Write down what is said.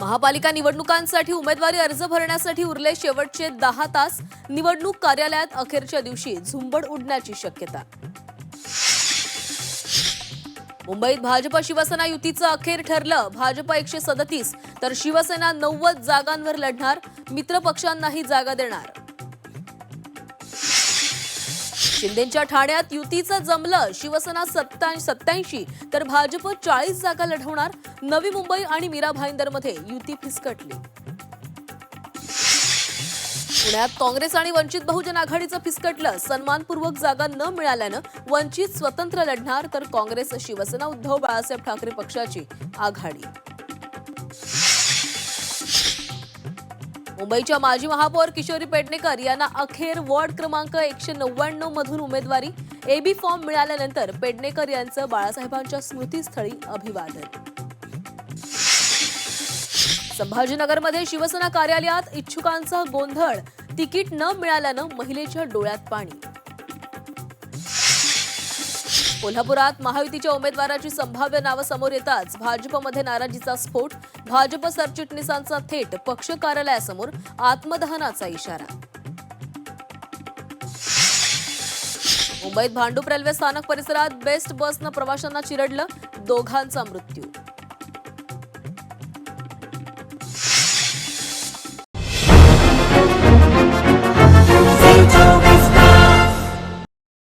महापालिका निवडणुकांसाठी उमेदवारी अर्ज भरण्यासाठी उरले शेवटचे 10 तास. निवडणूक कार्यालयात अखेरच्या दिवशी झुंबड उडण्याची शक्यता. मुंबईत भाजप शिवसेना युतीचं अखेर ठरलं. भाजप 137 तर शिवसेना 90 जागांवर लढणार. मित्र पक्षांनाही जागा देणार. शिंदेंच्या ठाण्यात युतीचं जमलं. शिवसेना 87 तर भाजप 40 जागा लढवणार. नवी मुंबई आणि मीरा भाईंदरमध्ये युती फिसकटली. पुण्यात काँग्रेस आणि वंचित बहुजन आघाडीचं फिसकटलं. सन्मानपूर्वक जागा न मिळाल्यानं वंचित स्वतंत्र लढणार तर काँग्रेस शिवसेना उद्धव बाळासाहेब ठाकरे पक्षाची आघाडी. मुंबईच्या माजी महापौर किशोरी पेडणेकर यांना अखेर वॉर्ड क्रमांक 199 मधून उमेदवारी. एबी फॉर्म मिळाल्यानंतर पेडणेकर यांचं बाळासाहेबांच्या स्मृतीस्थळी अभिवादन. संभाजीनगरमध्ये शिवसेना कार्यालयात इच्छुकांचा गोंधळ. तिकीट न मिळाल्यानं महिलेच्या डोळ्यात पाणी. कोल्हापुरात महायुतीच्या उमेदवाराची संभाव्य नावं समोर येताच भाजपमध्ये नाराजीचा स्फोट. भाजप सरचिटणीसांचा थेट पक्ष कार्यालयासमोर आत्मदहनाचा इशारा. मुंबईत भांडूप रेल्वे स्थानक परिसरात बेस्ट बसनं प्रवाशांना चिरडलं. दोघांचा मृत्यू.